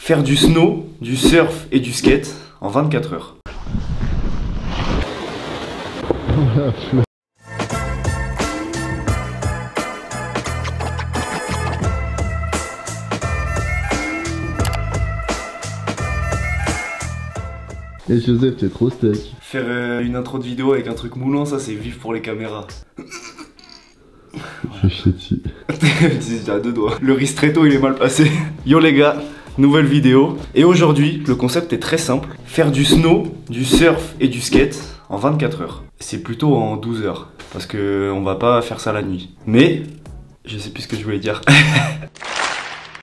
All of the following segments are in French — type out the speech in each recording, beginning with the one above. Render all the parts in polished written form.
Faire du snow, du surf et du skate en 24 heures. Et Joseph, t'es trop steak. Faire une intro de vidéo avec un truc moulant, ça c'est vif pour les caméras. Je suis dessus. J'ai à deux doigts. Le ristretto il est mal passé. Yo les gars, nouvelle vidéo. Et aujourd'hui, le concept est très simple. Faire du snow, du surf et du skate en 24 heures. C'est plutôt en 12 heures. Parce que on va pas faire ça la nuit. Mais, je sais plus ce que je voulais dire.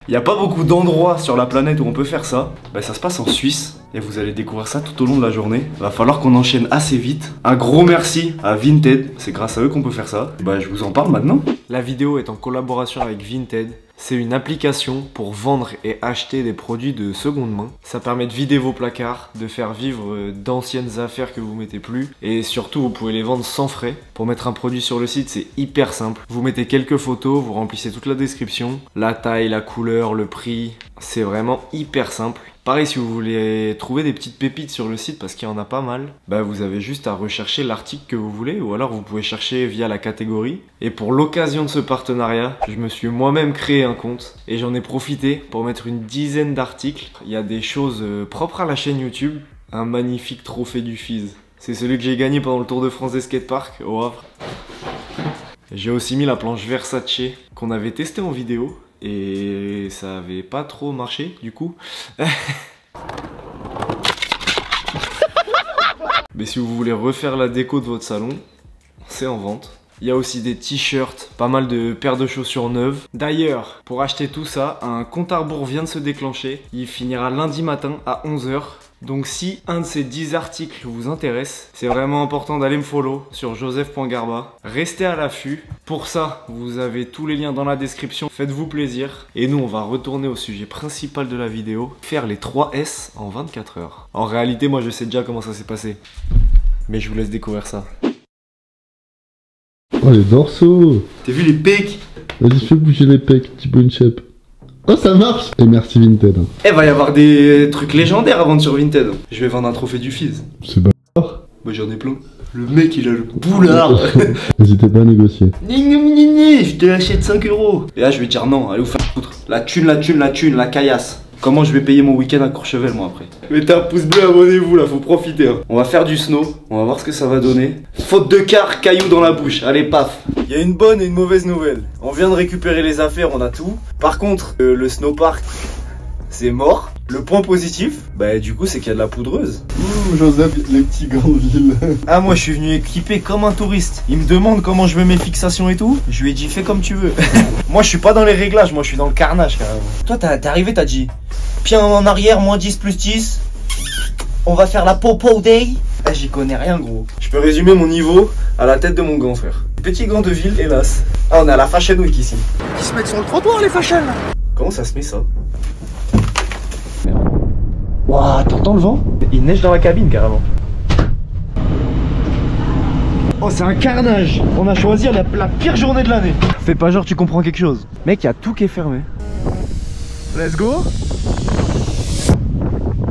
Il n'y a pas beaucoup d'endroits sur la planète où on peut faire ça. Bah, ça se passe en Suisse et vous allez découvrir ça tout au long de la journée. Va falloir qu'on enchaîne assez vite. Un gros merci à Vinted, c'est grâce à eux qu'on peut faire ça. Bah, je vous en parle maintenant. La vidéo est en collaboration avec Vinted. C'est une application pour vendre et acheter des produits de seconde main. Ça permet de vider vos placards, de faire vivre d'anciennes affaires que vous mettez plus. Et surtout, vous pouvez les vendre sans frais. Pour mettre un produit sur le site, c'est hyper simple. Vous mettez quelques photos, vous remplissez toute la description, la taille, la couleur, le prix. C'est vraiment hyper simple. Pareil, si vous voulez trouver des petites pépites sur le site, parce qu'il y en a pas mal, bah vous avez juste à rechercher l'article que vous voulez, ou alors vous pouvez chercher via la catégorie. Et pour l'occasion de ce partenariat, je me suis moi-même créé un compte, et j'en ai profité pour mettre une dizaine d'articles. Il y a des choses propres à la chaîne YouTube. Un magnifique trophée du Fizz. C'est celui que j'ai gagné pendant le Tour de France des skateparks au Havre. J'ai aussi mis la planche Versace qu'on avait testée en vidéo. Et ça avait pas trop marché du coup. Mais si vous voulez refaire la déco de votre salon, c'est en vente. Il y a aussi des t-shirts, pas mal de paires de chaussures neuves. D'ailleurs, pour acheter tout ça, un compte à rebours vient de se déclencher. Il finira lundi matin à 11 h. Donc si un de ces 10 articles vous intéresse, c'est vraiment important d'aller me follow sur joseph.garba. Restez à l'affût. Pour ça, vous avez tous les liens dans la description. Faites-vous plaisir. Et nous, on va retourner au sujet principal de la vidéo. Faire les 3 S en 24 heures. En réalité, moi je sais déjà comment ça s'est passé. Mais je vous laisse découvrir ça. Oh les dorsaux. T'as vu les pecs? Vas-y, fais bouger les pecs, petit bon shape. Oh ça marche. Et merci Vinted. Eh, va y avoir des trucs légendaires à vendre sur Vinted. Je vais vendre un trophée du Fizz. C'est bâtard. Bah j'en ai plein. Le mec il a le boulard. N'hésitez pas à négocier. Je te l'achète 5 €. Et là je vais dire non, allez vous faire foutre. La thune, la caillasse. Comment je vais payer mon week-end à Courchevel moi après? Mettez un pouce bleu, abonnez-vous là, faut profiter hein. On va faire du snow, on va voir ce que ça va donner. Faute de quart, caillou dans la bouche, allez paf. Il y a une bonne et une mauvaise nouvelle. On vient de récupérer les affaires, on a tout. Par contre, le snowpark, c'est mort. Le point positif, bah du coup c'est qu'il y a de la poudreuse. Joseph, les petits gants de ville. Ah moi je suis venu équipé comme un touriste. Il me demande comment je mets mes fixations et tout. Je lui ai dit fais comme tu veux. Moi je suis pas dans les réglages, moi je suis dans le carnage carrément. Toi t'es arrivé, t'as dit pied en arrière, moins 10 plus 10. On va faire la popo day. Ah, j'y connais rien gros. Je peux résumer mon niveau à la tête de mon grand frère. Petit gant de ville hélas. Ah on est à la Fashion Week ici. Ils se mettent sur le trottoir les fashion. Comment ça se met ça? Waouh, t'entends le vent? Il neige dans la cabine carrément. Oh c'est un carnage. On a choisi la pire journée de l'année. Fais pas genre tu comprends quelque chose. Mec, il y a tout qui est fermé. Let's go.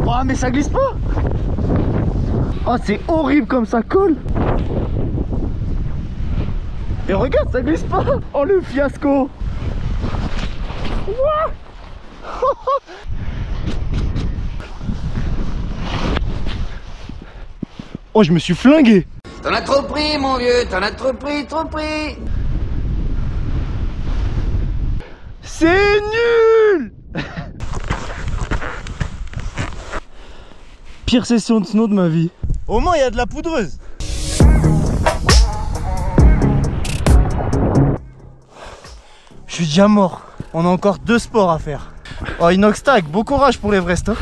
Oh mais ça glisse pas. Oh c'est horrible comme ça colle. Et regarde ça glisse pas. Oh le fiasco. Oh je me suis flingué. T'en as trop pris mon vieux, t'en as trop pris, trop pris. C'est nul. Pire session de snow de ma vie. Au moins il y a de la poudreuse. Je suis déjà mort. On a encore 2 sports à faire. Oh Inox Tag, bon courage pour l'Everest hein.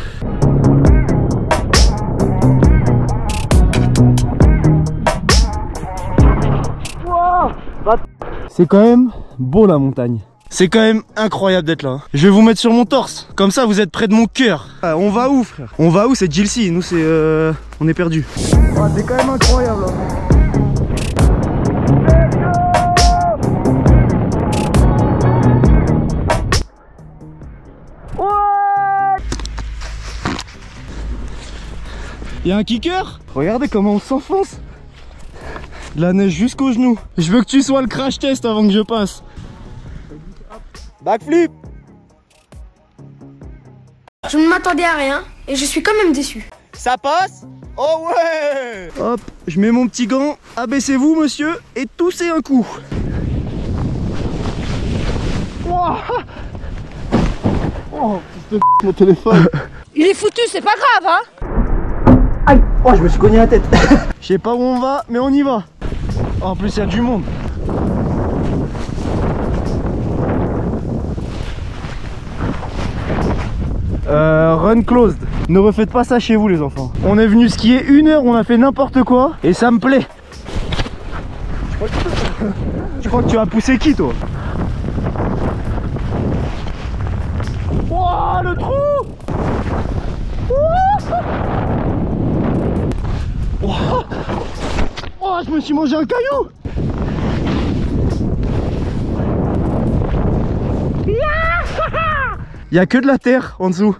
C'est quand même beau la montagne. C'est quand même incroyable d'être là. Je vais vous mettre sur mon torse. Comme ça vous êtes près de mon cœur. On va où frère? On va où? C'est Gilsey. Nous c'est on est perdu. Oh, c'est quand même incroyable là. Ouais. Il y a un kicker. Regardez comment on s'enfonce. La neige jusqu'aux genoux. Je veux que tu sois le crash test avant que je passe. Backflip. Je ne m'attendais à rien et je suis quand même déçu. Ça passe? Oh ouais! Hop, je mets mon petit gant. Abaissez-vous monsieur et toussez un coup. Wow. Oh, fils de mon téléphone. Il est foutu, c'est pas grave, hein? Aïe! Oh, je me suis cogné la tête. Je sais pas où on va, mais on y va. Oh, en plus, il y a du monde. Run closed. Ne refaites pas ça chez vous les enfants. On est venu skier 1 heure, on a fait n'importe quoi et ça me plaît. Je crois que tu as poussé qui toi? Wouah, le trou! Wouah. Oh, je me suis mangé un caillou! Il y a que de la terre en dessous.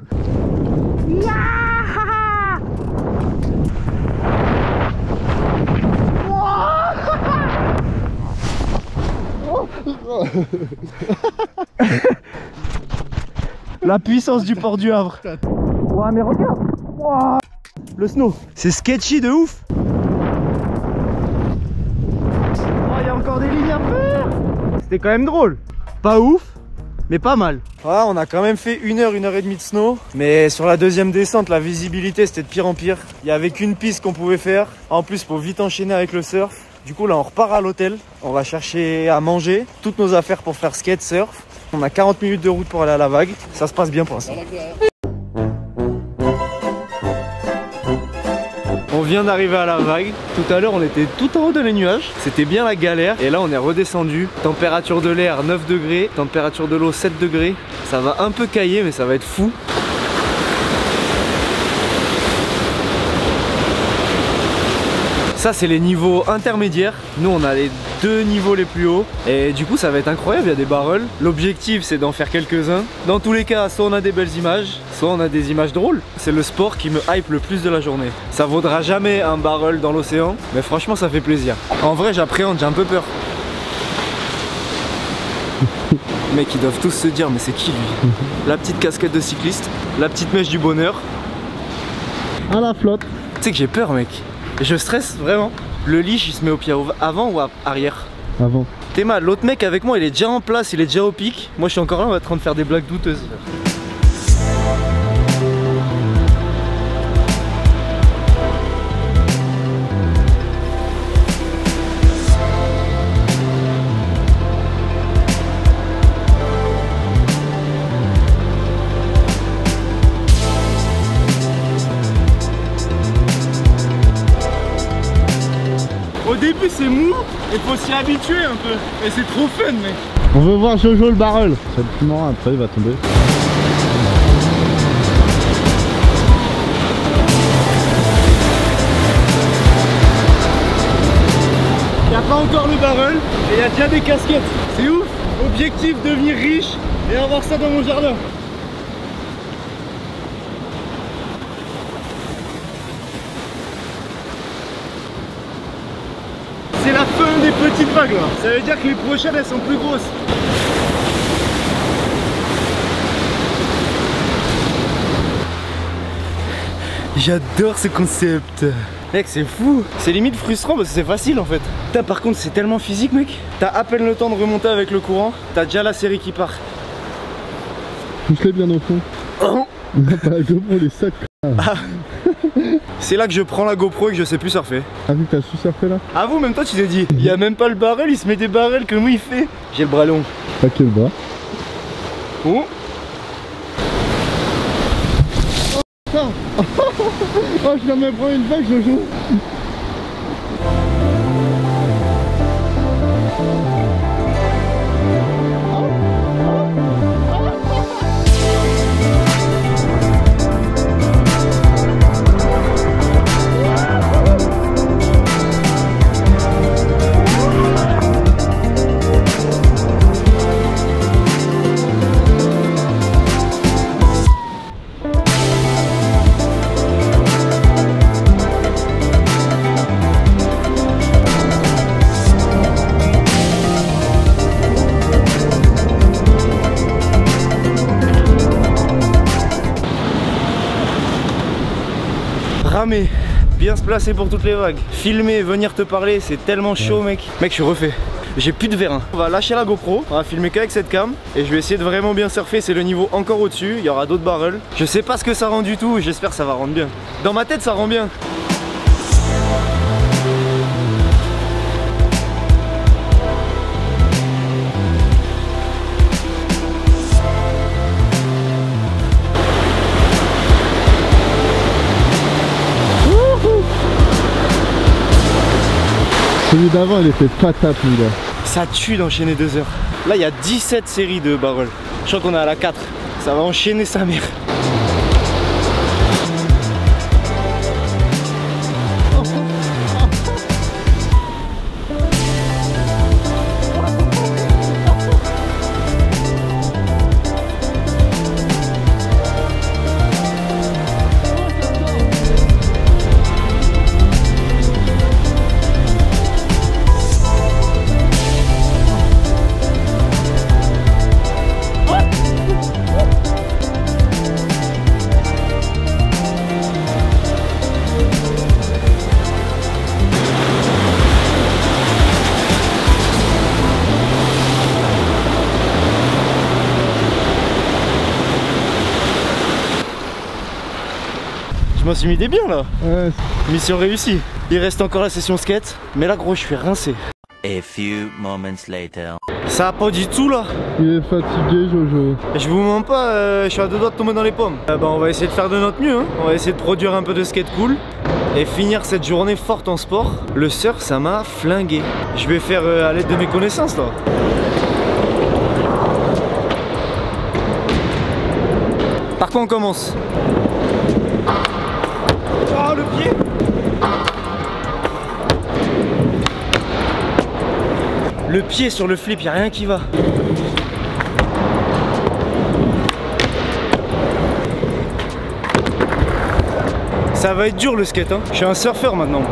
La puissance du port du Havre. Ouah, mais regarde. Ouah. Le snow. C'est sketchy de ouf. Oh, il y a encore des lignes à faire. C'était quand même drôle. Pas ouf, mais pas mal. Voilà, on a quand même fait 1 heure, 1 heure et demie de snow. Mais sur la deuxième descente, la visibilité c'était de pire en pire. Il n'y avait qu'une piste qu'on pouvait faire. En plus, faut vite enchaîner avec le surf. Du coup là on repart à l'hôtel. On va chercher à manger. Toutes nos affaires pour faire skate, surf. On a 40 minutes de route pour aller à la vague. Ça se passe bien pour l'instant. On vient d'arriver à la vague. Tout à l'heure on était tout en haut de les nuages. C'était bien la galère. Et là on est redescendu. Température de l'air 9 degrés. Température de l'eau 7 degrés. Ça va un peu cailler mais ça va être fou. Ça c'est les niveaux intermédiaires. Nous on a les 2 niveaux les plus hauts. Et du coup ça va être incroyable, il y a des barrels. L'objectif c'est d'en faire quelques-uns. Dans tous les cas, soit on a des belles images, soit on a des images drôles. C'est le sport qui me hype le plus de la journée. Ça vaudra jamais un barrel dans l'océan, mais franchement ça fait plaisir. En vrai j'appréhende, j'ai un peu peur. Mec, ils doivent tous se dire mais c'est qui lui? La petite casquette de cycliste, la petite mèche du bonheur. À la flotte. Tu sais que j'ai peur mec. Je stresse vraiment. Le leash il se met au pied avant ou arrière? Avant. Théma, l'autre mec avec moi il est déjà en place, il est déjà au pic. Moi je suis encore là, on va en train de faire des blagues douteuses. Au début c'est mou, il faut s'y habituer un peu. Et c'est trop fun mec. On veut voir Jojo le barrel. Ça le plus marrant, après il va tomber. Il n'y a pas encore le barrel et il y a déjà des casquettes. C'est ouf. Objectif, devenir riche et avoir ça dans mon jardin. C'est la fin des petites vagues là. Ça veut dire que les prochaines elles sont plus grosses. J'adore ce concept. Mec c'est fou. C'est limite frustrant parce que c'est facile en fait. Putain, par contre c'est tellement physique mec. T'as à peine le temps de remonter avec le courant. T'as déjà la série qui part. Pousse-les bien au fond. Oh. On n'a pas la GoPro, les sacs. Ah. C'est là que je prends la GoPro et que je sais plus surfer. Ah vu que t'as sous-surfé là? Ah vous, même toi tu t'es dit, il y a même pas le barrel, il se met des barrels, comment il fait? J'ai le bras long. Pas que le bras. Oh. Oh, je viens de me prendre une vague, Jojo. Ramer, bien se placer pour toutes les vagues, filmer, venir te parler, c'est tellement chaud mec. Mec, je suis refait. J'ai plus de vérin. On va lâcher la GoPro, on va filmer qu'avec cette cam et je vais essayer de vraiment bien surfer, c'est le niveau encore au-dessus, il y aura d'autres barrels. Je sais pas ce que ça rend du tout, j'espère que ça va rendre bien. Dans ma tête ça rend bien. Celui d'avant, il était patate, lui, là. Ça tue d'enchaîner 2 heures. Là, il y a 17 séries de barrels. Je crois qu'on est à la 4. Ça va enchaîner sa mère. Je m'en suis mis des biens là. Ouais. Mission réussie. Il reste encore la session skate. Mais là gros je suis rincé. A few moments later. Ça a pas du tout là. Il est fatigué, Jojo. Je vous mens pas, je suis à 2 doigts de tomber dans les pommes. On va essayer de faire de notre mieux hein. On va essayer de produire un peu de skate cool et finir cette journée forte en sport. Le surf ça m'a flingué. Je vais faire à l'aide de mes connaissances là. Par quoi on commence? Oh le pied! Le pied sur le flip, y'a rien qui va. Ça va être dur le skate hein. Je suis un surfeur maintenant.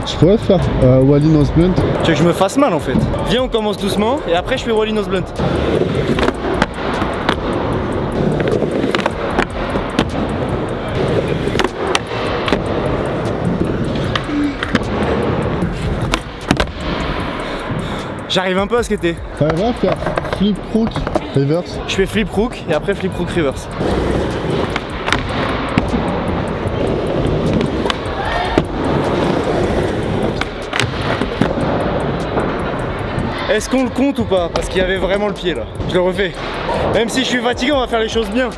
Je pourrais faire Wally Nose Blunt. Tu veux que je me fasse mal en fait. Viens on commence doucement et après je fais Wally Nose Blunt. J'arrive un peu à skater. Ça va faire flip crook reverse. Je fais flip crook et après flip crook reverse. Est-ce qu'on le compte ou pas? Parce qu'il y avait vraiment le pied là. Je le refais. Même si je suis fatigué, on va faire les choses bien.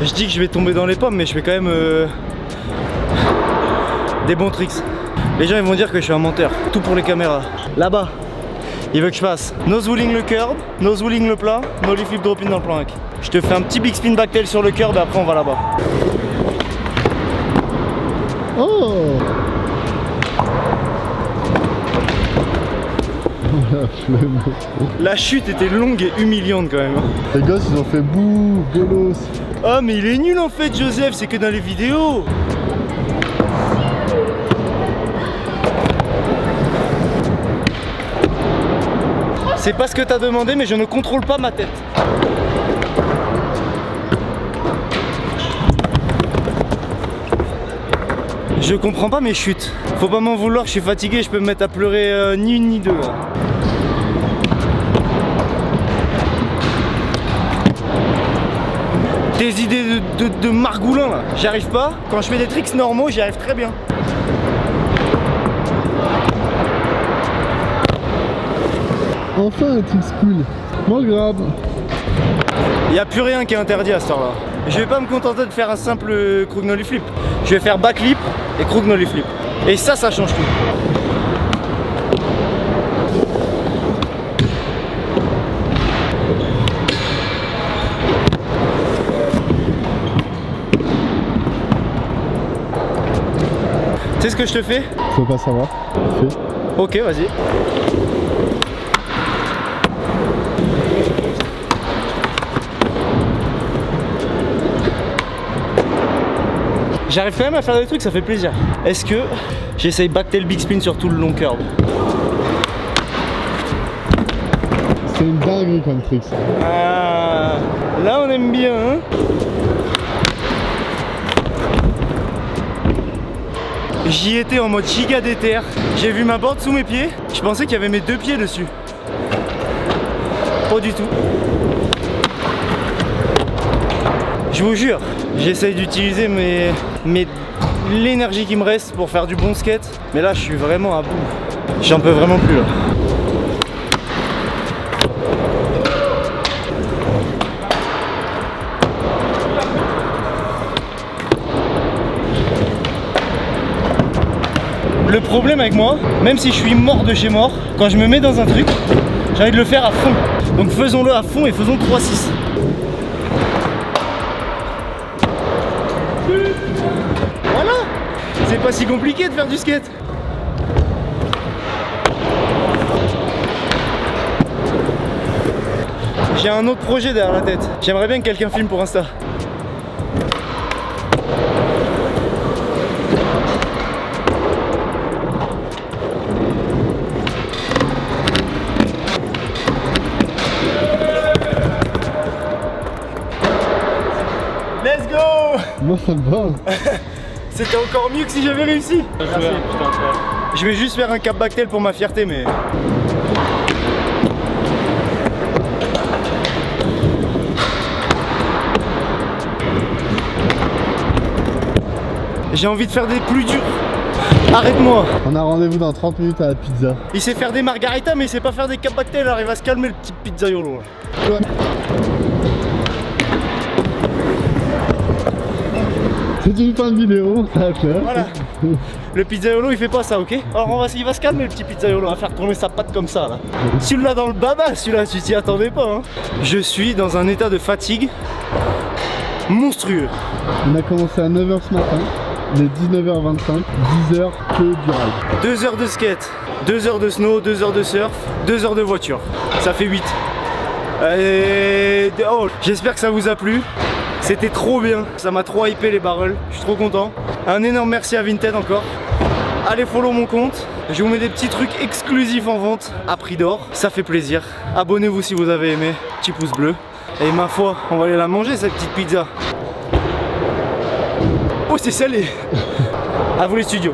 Je dis que je vais tomber dans les pommes, mais je fais quand même des bons tricks. Les gens ils vont dire que je suis un menteur. Tout pour les caméras. Là-bas, il veut que je fasse nose wheeling le curb, nose wheeling le plat, nollie flip drop in dans le plank. Je te fais un petit big spin backtail sur le curb et après on va là-bas. Oh, la flemme. La chute était longue et humiliante quand même. Les gosses ils ont fait bouh, bolos. Ah mais il est nul en fait Joseph, c'est que dans les vidéos. C'est pas ce que t'as demandé mais je ne contrôle pas ma tête. Je comprends pas mes chutes. Faut pas m'en vouloir, je suis fatigué, je peux me mettre à pleurer ni une ni deux. Là. Des idées de margoulin là, j'y arrive pas. Quand je fais des tricks normaux, j'y arrive très bien. Enfin un trick cool. Moi je grave. Il n'y a plus rien qui est interdit à ce temps là. Je vais pas me contenter de faire un simple crook nollie flip. Je vais faire backflip et crook nollie flip. Et ça change tout. Tu sais ce que je te fais? Faut pas savoir. Fais. Ok, vas-y. J'arrive quand même à faire des trucs, ça fait plaisir. Est-ce que j'essaye backtail big spin sur tout le long curve? C'est une dinguerie comme truc ça. Ah, là on aime bien hein. J'y étais en mode giga déter. J'ai vu ma board sous mes pieds. Je pensais qu'il y avait mes 2 pieds dessus. Pas du tout. Je vous jure, j'essaye d'utiliser l'énergie qui me reste pour faire du bon skate. Mais là je suis vraiment à bout. J'en peux vraiment plus là. Le problème avec moi, même si je suis mort de chez mort, quand je me mets dans un truc, j'ai envie de le faire à fond. Donc faisons-le à fond et faisons 3-6. Voilà. C'est pas si compliqué de faire du skate. J'ai un autre projet derrière la tête. J'aimerais bien que quelqu'un filme pour Insta. Let's go! Moi ça me va. C'était encore mieux que si j'avais réussi. Merci. Je vais juste faire un cap backtail pour ma fierté mais... J'ai envie de faire des plus durs. Arrête-moi. On a rendez-vous dans 30 minutes à la pizza. Il sait faire des margaritas mais il sait pas faire des cap backtail, alors il va se calmer le petit pizzaiolo. Ouais. C'est une fin de vidéo, ça va faire. Voilà. Le pizzaiolo il fait pas ça, ok? Alors il va se calmer le petit pizzaiolo, on va faire tourner sa patte comme ça là. Tu l'as dans le baba celui-là, tu t'y attendais pas hein. Je suis dans un état de fatigue monstrueux. On a commencé à 9h ce matin, il est 19h25, 10h que du ride. 2 heures de skate, 2 heures de snow, 2 heures de surf, 2 heures de voiture. Ça fait 8. Oh, j'espère que ça vous a plu. C'était trop bien, ça m'a trop hypé les barrels, je suis trop content. Un énorme merci à Vinted encore. Allez follow mon compte, je vous mets des petits trucs exclusifs en vente à prix d'or, ça fait plaisir. Abonnez-vous si vous avez aimé, petit pouce bleu. Et ma foi, on va aller la manger cette petite pizza. Oh c'est salé. À vous les studios.